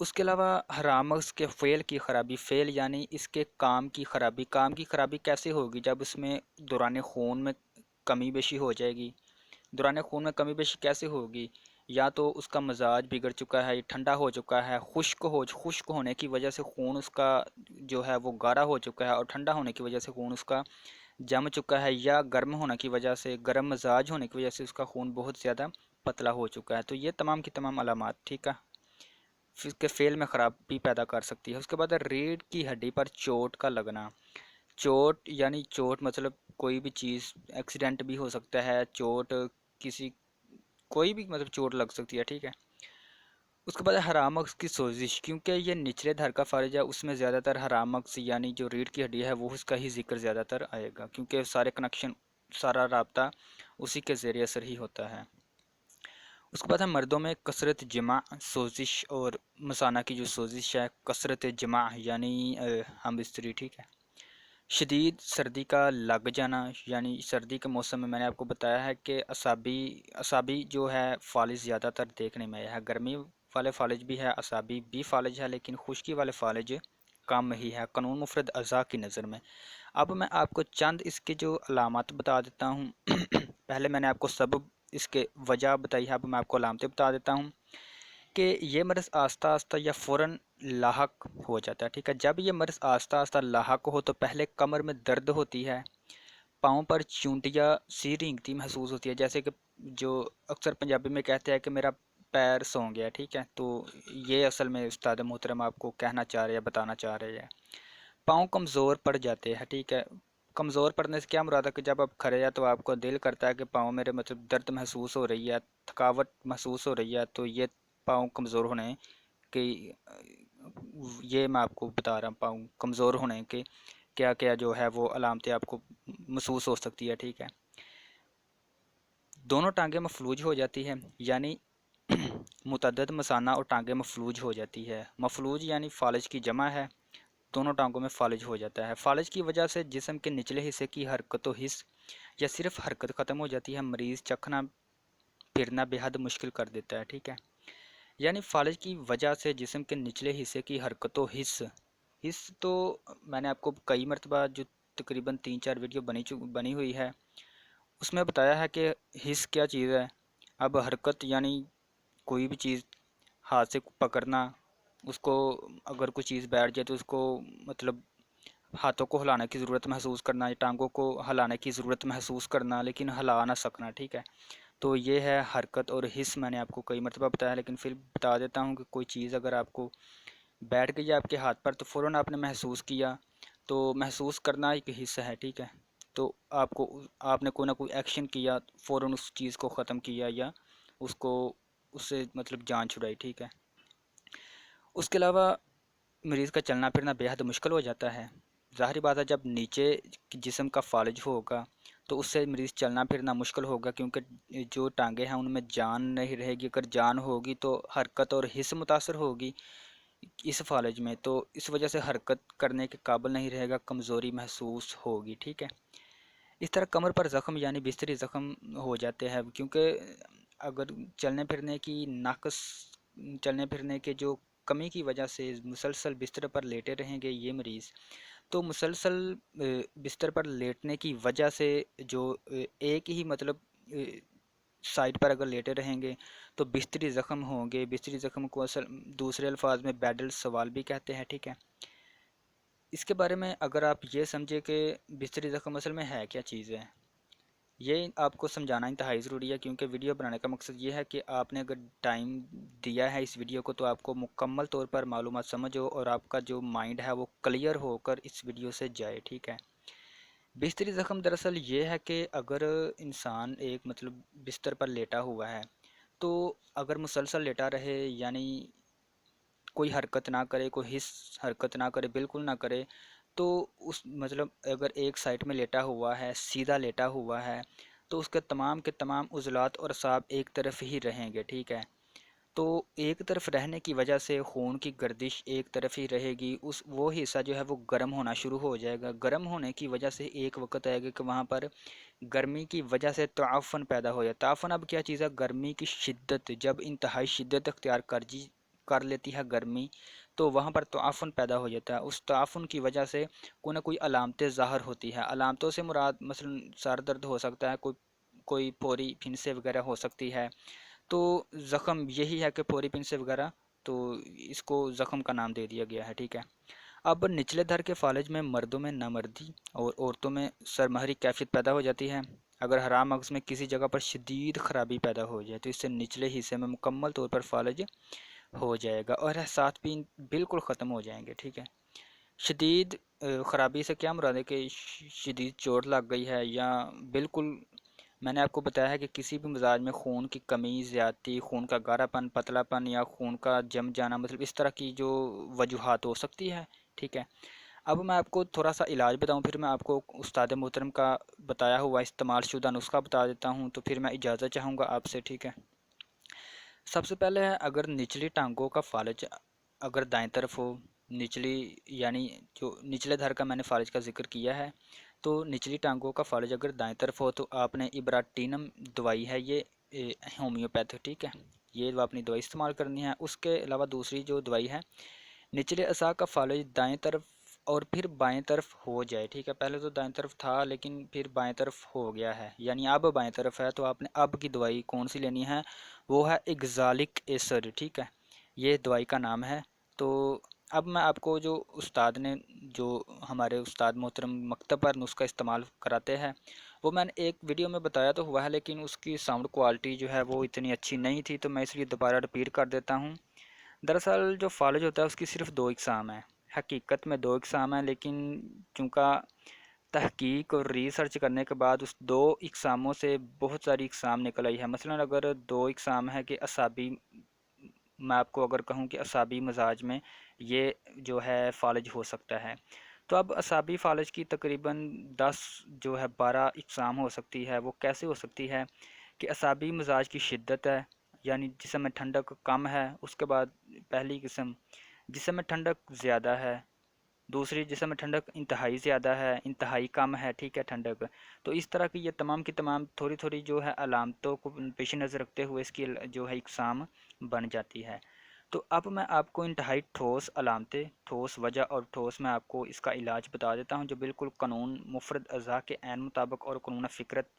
اس کے علاوہ حرام مغز کے فعل کی خرابی، فعل یعنی اس کے کام کی خرابی، کام کی خرابی کیسے ہوگی؟ جب اس میں دوران خون میں کمی بیشی ہو جائے گی۔ دوران خون میں کمی بیشی کیسے ہوگی؟ یا تو اس کا مزاج بگڑ چکا ہے، یہ ٹھنڈا ہو چکا ہے، خشک ہونے کی وجہ سے خون اس کا جو ہے وہ گاڑھا ہو چکا ہے، اور ٹھنڈا ہونے کی وجہ سے خون اس کا جم چکا ہے، یا گرم ہونے کی وجہ سے، گرم مزاج ہونے کی وجہ سے اس کا خون بہت زیادہ پتلا ہو چکا ہے۔ تو یہ تمام کی تمام علامات، ٹھیک ہے، اس کے فعل میں خرابی پیدا کر سکتی ہے۔ اس کے بعد ہے ریڑھ کی ہڈی پر چوٹ کا لگنا۔ چوٹ یعنی چوٹ مطلب کوئی بھی چیز، ایکسیڈنٹ بھی ہو سکتا ہے، چوٹ کسی کوئی بھی مطلب چوٹ لگ سکتی ہے، ٹھیک ہے۔ اس کے بعد ہے حرام مغز کی سوزش، کیونکہ یہ نچلے دھڑ کا فالج ہے، اس میں زیادہ تر حرام مغز یعنی جو ریڑھ کی ہڈی ہے وہ اس کا ہی ذکر زیادہ تر آئے گا، کیونکہ سارے کنیکشن، سارا رابطہ اسی کے زیر اثر ہی ہوتا ہے۔ اس کے بعد ہے مردوں میں کثرت جماع، سوزش اور مثانہ کی جو سوزش ہے، کثرت جماع یعنی ہم بستری، ٹھیک ہے۔ شدید سردی کا لگ جانا، یعنی سردی کے موسم میں میں نے آپ کو بتایا ہے کہ اعصابی جو ہے فالج زیادہ تر دیکھنے میں آیا ہے۔ گرمی والے فالج بھی ہے، اعصابی بھی فالج ہے، لیکن خشکی والے فالج کم ہی ہے قانون مفرد اعضاء کی نظر میں۔ اب میں آپ کو چند اس کے جو علامات بتا دیتا ہوں۔ پہلے میں نے آپ کو سبب، اس کے وجہ بتائی ہے، اب میں آپ کو علامتیں بتا دیتا ہوں کہ یہ مرض آہستہ آہستہ یا فوراً لاحق ہو جاتا ہے، ٹھیک ہے۔ جب یہ مرض آہستہ آہستہ لاحق ہو تو پہلے کمر میں درد ہوتی ہے، پاؤں پر چونٹیاں سی رینگتی محسوس ہوتی ہے، جیسے کہ جو اکثر پنجابی میں کہتے ہیں کہ میرا پیر سو گیا، ٹھیک ہے، تو یہ اصل میں استاد محترم آپ کو کہنا چاہ رہے ہیں، بتانا چاہ رہے ہیں۔ پاؤں کمزور پڑ جاتے ہیں، ٹھیک ہے۔ کمزور پڑنے سے کیا مراد ہے کہ جب آپ کھڑے ہیں تو آپ کو دل کرتا ہے کہ پاؤں میرے مطلب درد محسوس ہو رہی ہے، تھکاوٹ محسوس ہو رہی ہے، تو یہ پاؤں کمزور ہونے کی، یہ میں آپ کو بتا رہا ہوں پاؤں کمزور ہونے کے کیا کیا جو ہے وہ علامتیں آپ کو محسوس ہو سکتی ہے، ٹھیک ہے۔ دونوں ٹانگیں مفلوج ہو جاتی ہے، یعنی متعدد مثانہ اور ٹانگیں مفلوج ہو جاتی ہے۔ مفلوج یعنی فالج کی جمع ہے، دونوں ٹانگوں میں فالج ہو جاتا ہے۔ فالج کی وجہ سے جسم کے نچلے حصے کی حرکت و حس یا صرف حرکت ختم ہو جاتی ہے، مریض چکھنا پھرنا بے حد مشکل کر دیتا ہے، ٹھیک ہے۔ یعنی فالج کی وجہ سے جسم کے نچلے حصے کی حرکت و حس تو میں نے آپ کو کئی مرتبہ جو تقریباً 3-4 ویڈیو بنی ہوئی ہے اس میں بتایا ہے کہ حس کیا چیز ہے۔ اب حرکت یعنی کوئی بھی چیز ہاتھ سے پکڑنا، اس کو اگر کوئی چیز بیٹھ جائے تو اس کو مطلب ہاتھوں کو ہلانے کی ضرورت محسوس کرنا، یا ٹانگوں کو ہلانے کی ضرورت محسوس کرنا لیکن ہلا نہ سکنا، ٹھیک ہے۔ تو یہ ہے حرکت اور حس، میں نے آپ کو کئی مرتبہ بتایا، لیکن پھر بتا دیتا ہوں کہ کوئی چیز اگر آپ کو بیٹھ گئی ہے آپ کے ہاتھ پر تو فوراً آپ نے محسوس کیا، تو محسوس کرنا ایک حصہ ہے، ٹھیک ہے۔ تو آپ نے کوئی نہ کوئی ایکشن کیا، فوراً اس چیز کو ختم کیا یا اس کو اس سے مطلب جان چھڑائی، ٹھیک ہے۔ اس کے علاوہ مریض کا چلنا پھرنا بے حد مشکل ہو جاتا ہے۔ ظاہری بات ہے جب نیچے جسم کا فالج ہوگا تو اس سے مریض چلنا پھرنا مشکل ہوگا، کیونکہ جو ٹانگیں ہیں ان میں جان نہیں رہے گی، اگر جان ہوگی تو حرکت اور حس متاثر ہوگی اس فالج میں، تو اس وجہ سے حرکت کرنے کے قابل نہیں رہے گا، کمزوری محسوس ہوگی، ٹھیک ہے۔ اس طرح کمر پر زخم یعنی بستری زخم ہو جاتے ہیں، کیونکہ اگر چلنے پھرنے کے جو کمی کی وجہ سے مسلسل بستر پر لیٹے رہیں گے یہ مریض، تو مسلسل بستر پر لیٹنے کی وجہ سے جو ایک ہی مطلب سائڈ پر اگر لیٹے رہیں گے تو بستری زخم ہوں گے۔ بستری زخم کو اصل دوسرے الفاظ میں بیڈل سوال بھی کہتے ہیں، ٹھیک ہے۔ اس کے بارے میں اگر آپ یہ سمجھے کہ بستری زخم اصل میں ہے کیا چیز ہے، یہ آپ کو سمجھانا انتہائی ضروری ہے، کیونکہ ویڈیو بنانے کا مقصد یہ ہے کہ آپ نے اگر ٹائم دیا ہے اس ویڈیو کو تو آپ کو مکمل طور پر معلومات سمجھ ہو اور آپ کا جو مائنڈ ہے وہ کلیئر ہو کر اس ویڈیو سے جائے، ٹھیک ہے۔ بستری زخم دراصل یہ ہے کہ اگر انسان ایک مطلب بستر پر لیٹا ہوا ہے تو اگر مسلسل لیٹا رہے، یعنی کوئی حرکت نہ کرے، کوئی حس حرکت نہ کرے، بالکل نہ کرے، تو اس مطلب اگر ایک سائٹ میں لیٹا ہوا ہے، سیدھا لیٹا ہوا ہے، تو اس کے تمام عضلات اور اعصاب ایک طرف ہی رہیں گے، ٹھیک ہے۔ تو ایک طرف رہنے کی وجہ سے خون کی گردش ایک طرف ہی رہے گی، وہ حصہ جو ہے وہ گرم ہونا شروع ہو جائے گا۔ گرم ہونے کی وجہ سے ایک وقت آئے گا کہ وہاں پر گرمی کی وجہ سے تعفن پیدا ہو جائے۔ تعفن اب کیا چیز ہے؟ گرمی کی شدت جب انتہائی شدت اختیار کر لیتی ہے گرمی، تو وہاں پر تعفن پیدا ہو جاتا ہے. اس تعفن کی وجہ سے کوئی نہ کوئی علامتیں ظاہر ہوتی ہیں. علامتوں سے مراد مثلا سر درد ہو سکتا ہے، کوئی پوری پھنسے وغیرہ ہو سکتی ہے. تو زخم یہی ہے کہ پوری پھنسے وغیرہ، تو اس کو زخم کا نام دے دیا گیا ہے. ٹھیک ہے. اب نچلے دھر کے فالج میں مردوں میں نامردی اور عورتوں میں سرمہری کیفیت پیدا ہو جاتی ہے. اگر حرام مغز میں کسی جگہ پر شدید خرابی پیدا ہو جائے تو اس سے نچلے حصے میں مکمل طور پر فالج ہو جائے گا اور احساس بھی بالکل ختم ہو جائیں گے. ٹھیک ہے. شدید خرابی سے کیا مراد ہے کہ شدید چوٹ لگ گئی ہے، یا بالکل میں نے آپ کو بتایا ہے کہ کسی بھی مزاج میں خون کی کمی، زیادتی، خون کا گاڑھا پن، پتلا پن یا خون کا جم جانا، مطلب اس طرح کی جو وجوہات ہو سکتی ہے. ٹھیک ہے. اب میں آپ کو تھوڑا سا علاج بتاؤں، پھر میں آپ کو استاد محترم کا بتایا ہوا استعمال شدہ نسخہ بتا دیتا ہوں، تو پھر میں اجازت چاہوں گا آپ سے. ٹھیک ہے. سب سے پہلے ہے، اگر نچلی ٹانگوں کا فالج اگر دائیں طرف ہو، نچلی یعنی جو نچلے دھر کا میں نے فالج کا ذکر کیا ہے، تو نچلی ٹانگوں کا فالج اگر دائیں طرف ہو تو آپ نے ابراٹینم دوائی ہے، یہ ہومیوپیتھ. ٹھیک ہے. یہ آپ نے دوائی استعمال کرنی ہے. اس کے علاوہ دوسری جو دوائی ہے، نچلے اعضاء کا فالج دائیں طرف اور پھر بائیں طرف ہو جائے. ٹھیک ہے. پہلے تو دائیں طرف تھا لیکن پھر بائیں طرف ہو گیا ہے، یعنی اب بائیں طرف ہے، تو آپ نے اب کی دوائی کون سی لینی ہے؟ وہ ہے ایگزالک ایسڈ. ٹھیک ہے. یہ دوائی کا نام ہے. تو اب میں آپ کو جو استاد نے، جو ہمارے استاد محترم مکتب پر نسخہ استعمال کراتے ہیں، وہ میں نے ایک ویڈیو میں بتایا تو ہوا ہے، لیکن اس کی ساؤنڈ کوالٹی جو ہے وہ اتنی اچھی نہیں تھی، تو میں اس لیے دوبارہ رپیٹ کر دیتا ہوں. دراصل جو فالج ہوتا ہے اس کی صرف دو اقسام ہیں. حقیقت میں دو اقسام ہیں، لیکن چونکہ تحقیق اور ریسرچ کرنے کے بعد اس دو اقساموں سے بہت ساری اقسام نکل آئی ہے. مثلا اگر دو اقسام ہے کہ اعصابی، میں آپ کو اگر کہوں کہ اعصابی مزاج میں یہ جو ہے فالج ہو سکتا ہے، تو اب اعصابی فالج کی تقریباً 10 جو ہے 12 اقسام ہو سکتی ہے. وہ کیسے ہو سکتی ہے کہ اعصابی مزاج کی شدت ہے، یعنی جسم میں ٹھنڈک کم ہے. اس کے بعد پہلی قسم، جسم میں ٹھنڈک زیادہ ہے. دوسری، جسم میں ٹھنڈک انتہائی زیادہ ہے، انتہائی کم ہے. ٹھیک ہے. ٹھنڈک تو اس طرح کی یہ تمام کی تمام تھوڑی تھوڑی جو ہے علامتوں کو پیش نظر رکھتے ہوئے اس کی جو ہے اقسام بن جاتی ہے. تو اب میں آپ کو انتہائی ٹھوس علامتیں، ٹھوس وجہ اور ٹھوس میں آپ کو اس کا علاج بتا دیتا ہوں، جو بالکل قانون مفرد اعضاء کے عین مطابق اور قانون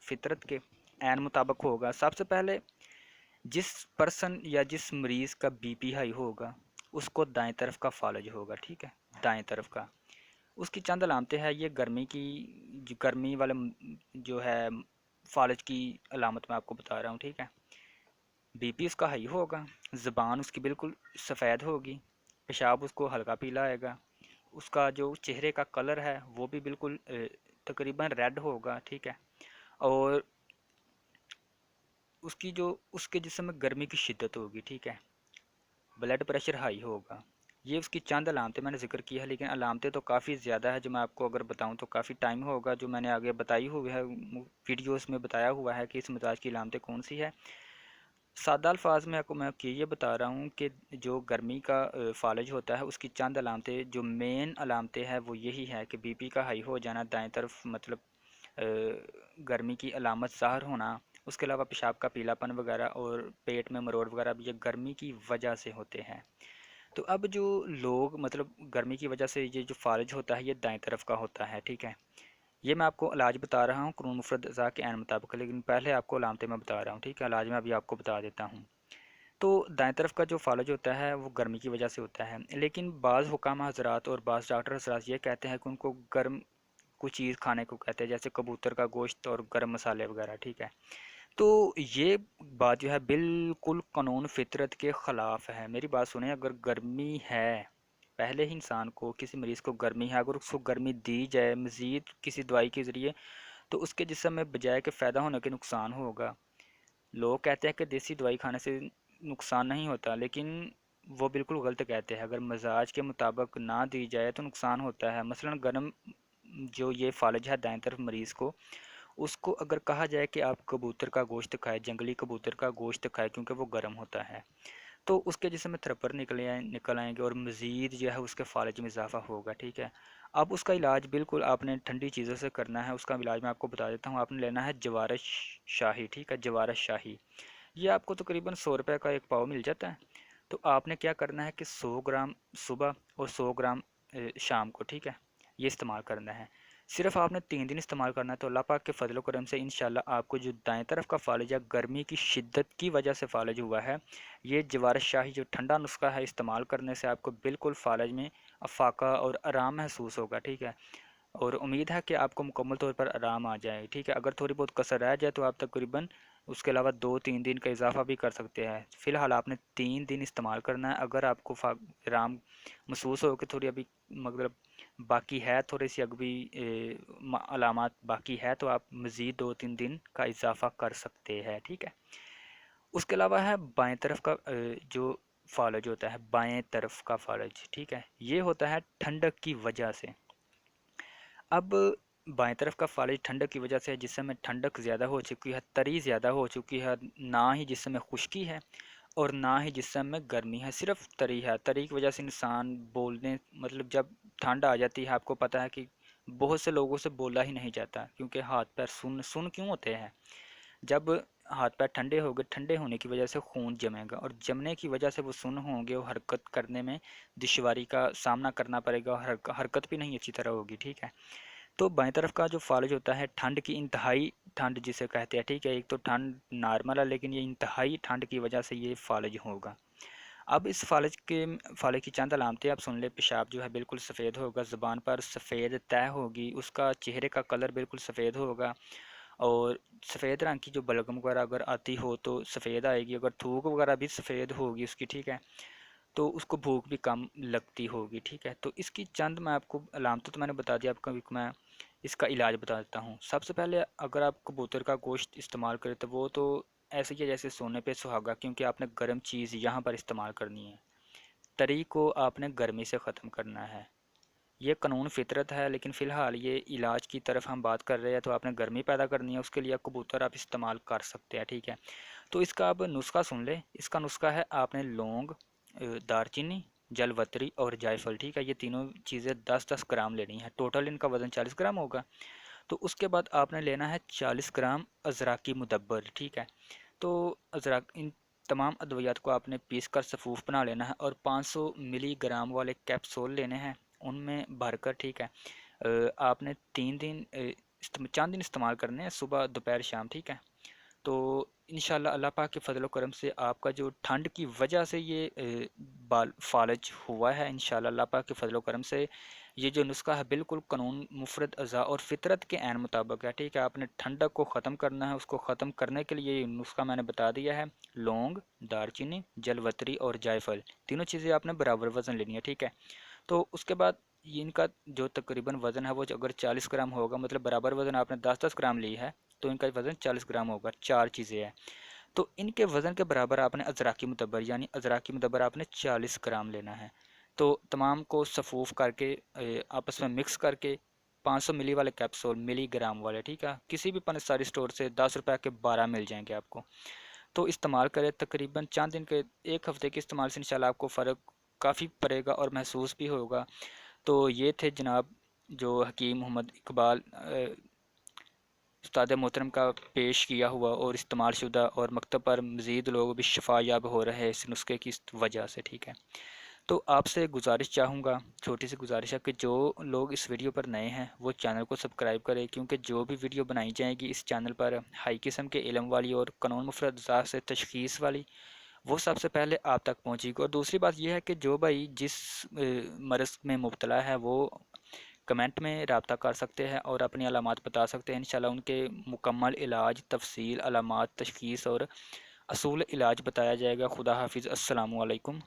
فطرت کے عین مطابق ہوگا. سب سے پہلے، جس پرسن یا جس مریض کا بی پی ہائی ہوگا اس کو دائیں طرف کا فالج ہوگا. ٹھیک ہے. دائیں طرف کا. اس کی چند علامتیں ہیں. یہ گرمی والے جو ہے فالج کی علامت میں آپ کو بتا رہا ہوں. ٹھیک ہے. بی پی اس کا ہائی ہوگا، زبان اس کی بالکل سفید ہوگی، پیشاب اس کو ہلکا پیلا آئے گا، اس کا جو چہرے کا کلر ہے وہ بھی بالکل تقریباً ریڈ ہوگا. ٹھیک ہے. اور اس کے جسم میں گرمی کی شدت ہوگی. ٹھیک ہے. بلڈ پریشر ہائی ہوگا. یہ اس کی چند علامتیں میں نے ذکر کی ہے، لیکن علامتیں تو کافی زیادہ ہے، جو میں آپ کو اگر بتاؤں تو کافی ٹائم ہوگا. جو میں نے آگے بتائی ہوئی ہے ویڈیوز میں بتایا ہوا ہے کہ اس مزاج کی علامتیں کون سی ہے. سادہ الفاظ میں آپ کو یہ بتا رہا ہوں کہ جو گرمی کا فالج ہوتا ہے اس کی چند علامتیں، جو مین علامتیں ہیں وہ یہی ہے کہ بی پی کا ہائی ہو جانا، دائیں طرف مطلب گرمی کی علامت ظاہر ہونا. اس کے علاوہ پیشاب کا پیلا پن وغیرہ اور پیٹ میں مروڑ وغیرہ بھی یہ گرمی کی وجہ سے ہوتے ہیں. تو اب جو لوگ مطلب گرمی کی وجہ سے یہ جو فالج ہوتا ہے یہ دائیں طرف کا ہوتا ہے. ٹھیک ہے. یہ میں آپ کو علاج بتا رہا ہوں قانون مفرد اعضاء کے عین مطابق، لیکن پہلے آپ کو علامتیں میں بتا رہا ہوں. ٹھیک ہے. علاج میں ابھی آپ کو بتا دیتا ہوں. تو دائیں طرف کا جو فالج ہوتا ہے وہ گرمی کی وجہ سے ہوتا ہے، لیکن بعض حکام حضرات اور بعض ڈاکٹر حضرات یہ کہتے ہیں کہ ان کو گرم کچھ چیز کھانے کو کہتے ہیں، جیسے کبوتر کا گوشت اور گرم مسالے وغیرہ. ٹھیک ہے. تو یہ بات جو ہے بالکل قانون فطرت کے خلاف ہے. میری بات سنیں، اگر گرمی ہے، پہلے ہی انسان کو، کسی مریض کو گرمی ہے، اگر اس کو گرمی دی جائے مزید کسی دوائی کے ذریعے، تو اس کے جسم میں بجائے کہ فائدہ ہونے کے نقصان ہوگا. لوگ کہتے ہیں کہ دیسی دوائی کھانے سے نقصان نہیں ہوتا، لیکن وہ بالکل غلط کہتے ہیں. اگر مزاج کے مطابق نہ دی جائے تو نقصان ہوتا ہے. مثلا گرم جو یہ فالج ہے دائیں طرف مریض کو، اس کو اگر کہا جائے کہ آپ کبوتر کا گوشت کھائے، جنگلی کبوتر کا گوشت کھائے کیونکہ وہ گرم ہوتا ہے، تو اس کے جسم میں تھرپر نکل آئیں گے اور مزید جو ہے اس کے فالج میں اضافہ ہوگا. ٹھیک ہے. اب اس کا علاج بالکل آپ نے ٹھنڈی چیزوں سے کرنا ہے. اس کا علاج میں آپ کو بتا دیتا ہوں. آپ نے لینا ہے جوارش شاہی. ٹھیک ہے. جوارش شاہی، یہ آپ کو تقریباً 100 روپے کا ایک پاؤ مل جاتا ہے. تو آپ نے کیا کرنا ہے کہ 100 گرام صبح اور 100 گرام شام کو، ٹھیک ہے، یہ استعمال کرنا ہے۔ صرف آپ نے 3 دن استعمال کرنا ہے، تو اللہ پاک کے فضل و کرم سے انشاءاللہ آپ کو جو دائیں طرف کا فالج یا گرمی کی شدت کی وجہ سے فالج ہوا ہے، یہ جوارش شاہی جو ٹھنڈا نسخہ ہے استعمال کرنے سے آپ کو بالکل فالج میں افاقہ اور آرام محسوس ہوگا، ٹھیک ہے۔ اور امید ہے کہ آپ کو مکمل طور پر آرام آ جائے، ٹھیک ہے۔ اگر تھوڑی بہت کسر رہ جائے تو آپ تقریباً اس کے علاوہ 2-3 دن کا اضافہ بھی کر سکتے ہیں۔ فی الحال آپ نے 3 دن استعمال کرنا ہے۔ اگر آپ کو آرام محسوس ہو کہ تھوڑی ابھی مطلب باقی ہے، تھوڑی سی ابھی علامات باقی ہے، تو آپ مزید 2-3 دن کا اضافہ کر سکتے ہیں، ٹھیک ہے۔ اس کے علاوہ ہے بائیں طرف کا جو فالج ہوتا ہے، بائیں طرف کا فالج، ٹھیک ہے، یہ ہوتا ہے ٹھنڈک کی وجہ سے۔ اب بائیں طرف کا فالج ٹھنڈک کی وجہ سے جسم میں ٹھنڈک زیادہ ہو چکی ہے، تری زیادہ ہو چکی ہے، نہ ہی جسم میں خشکی ہے اور نہ ہی جسم میں گرمی ہے، صرف تری ہے۔ تری کی وجہ سے انسان بولنے مطلب جب ٹھنڈ آ جاتی ہے، آپ کو پتہ ہے کہ بہت سے لوگوں سے بولا ہی نہیں جاتا، کیونکہ ہاتھ پیر سن سن کیوں ہوتے ہیں؟ جب ہاتھ پیر ٹھنڈے ہو گئے، ٹھنڈے ہونے کی وجہ سے خون جمے گا، اور جمنے کی وجہ سے وہ سن ہوں گے، اور حرکت کرنے میں دشواری کا سامنا کرنا پڑے گا، اور حرکت بھی نہیں اچھی طرح ہوگی، ٹھیک ہے۔ تو بائیں طرف کا جو فالج ہوتا ہے، ٹھنڈ کی انتہائی ٹھنڈ جسے کہتے ہیں، ٹھیک ہے، ایک تو ٹھنڈ نارمل ہے، لیکن یہ انتہائی ٹھنڈ کی وجہ سے یہ فالج ہوگا۔ اب اس فالج کی چند علامتیں آپ سن لیں۔ پیشاب جو ہے بالکل سفید ہوگا، زبان پر سفید تہ ہوگی، اس کا چہرے کا کلر بالکل سفید ہوگا، اور سفید رنگ کی جو بلغم وغیرہ اگر آتی ہو تو سفید آئے گی، اگر تھوک وغیرہ بھی سفید ہوگی اس کی، ٹھیک ہے، تو اس کو بھوک بھی کم لگتی ہوگی، ٹھیک ہے۔ تو اس کی چند میں آپ کو علامتیں تو میں نے بتا دیا، آپ کو میں اس کا علاج بتا دیتا ہوں۔ سب سے پہلے اگر آپ کبوتر کا گوشت استعمال کریں تو وہ تو ایسے ہی ہے جیسے سونے پہ سہاگا، کیونکہ آپ نے گرم چیز یہاں پر استعمال کرنی ہے، تری کو آپ نے گرمی سے ختم کرنا ہے۔ یہ قانون فطرت ہے، لیکن فی الحال یہ علاج کی طرف ہم بات کر رہے ہیں، تو آپ نے گرمی پیدا کرنی ہے، اس کے لیے کبوتر آپ استعمال کر سکتے ہیں، ٹھیک ہے۔ تو اس کا اب نسخہ سن لیں۔ اس کا نسخہ ہے، آپ نے لونگ، دار چینی، جل وتری اور جائے فل، ٹھیک ہے، یہ تینوں چیزیں 10-10 گرام لینی ہے، ٹوٹل ان کا وزن 40 گرام ہوگا۔ تو اس کے بعد آپ نے لینا ہے 40 گرام ازراکی مدبر، ٹھیک ہے۔ تو ان تمام ادویات کو آپ نے پیس کر صفوف بنا لینا ہے، اور 500 ملی گرام والے کیپسول لینے ہیں، ان میں بھر کر، ٹھیک ہے، آپ نے 3 دن 4 دن استعمال کرنے ہیں، صبح دوپہر شام، ٹھیک ہے۔ تو انشاءاللہ اللہ پاک کے فضل و کرم سے آپ کا جو ٹھنڈ کی وجہ سے یہ فالج ہوا ہے، انشاءاللہ اللہ پاک کے فضل و کرم سے یہ جو نسخہ ہے بالکل قانون مفرد اعضاء اور فطرت کے عین مطابق ہے، ٹھیک ہے۔ آپ نے ٹھنڈک کو ختم کرنا ہے، اس کو ختم کرنے کے لیے یہ نسخہ میں نے بتا دیا ہے، لونگ، دار چینی، جل وتری اور جائے فل، تینوں چیزیں آپ نے برابر وزن لینی ہے، ٹھیک ہے۔ تو اس کے بعد ان کا جو تقریباً وزن ہے وہ اگر 40 گرام ہوگا، مطلب برابر وزن آپ نے 10-10 گرام لی ہے، تو ان کا وزن 40 گرام ہوگا، 4 چیزیں ہیں۔ تو ان کے وزن کے برابر آپ نے ازراکی مدبر، یعنی ازراکی مدبر آپ نے 40 گرام لینا ہے۔ تو تمام کو صفوف کر کے آپس میں مکس کر کے 500 ملی والے کیپسول، ملی گرام والے، ٹھیک ہے، کسی بھی پنساری اسٹور سے 10 روپے کے 12 مل جائیں گے آپ کو۔ تو استعمال کرے، تقریباً چند دن کے، ایک ہفتے کے استعمال سے انشاءاللہ آپ کو فرق کافی پڑے گا اور محسوس بھی ہوگا۔ تو یہ تھے جناب جو حکیم محمد اقبال استاد محترم کا پیش کیا ہوا اور استعمال شدہ، اور مکتب پر مزید لوگ بھی شفا یاب ہو رہے ہیں اس نسخے کی وجہ سے، ٹھیک ہے۔ تو آپ سے گزارش چاہوں گا، چھوٹی سی گزارش ہے، کہ جو لوگ اس ویڈیو پر نئے ہیں وہ چینل کو سبسکرائب کریں، کیونکہ جو بھی ویڈیو بنائی جائے گی اس چینل پر ہائی قسم کے علم والی اور قانون مفرد ذات سے تشخیص والی، وہ سب سے پہلے آپ تک پہنچے گی۔ اور دوسری بات یہ ہے کہ جو بھائی جس مرض میں مبتلا ہے وہ کمنٹ میں رابطہ کر سکتے ہیں اور اپنی علامات بتا سکتے ہیں، انشاءاللہ ان کے مکمل علاج، تفصیل، علامات، تشخیص اور اصول علاج بتایا جائے گا۔ خدا حافظ، السلام علیکم۔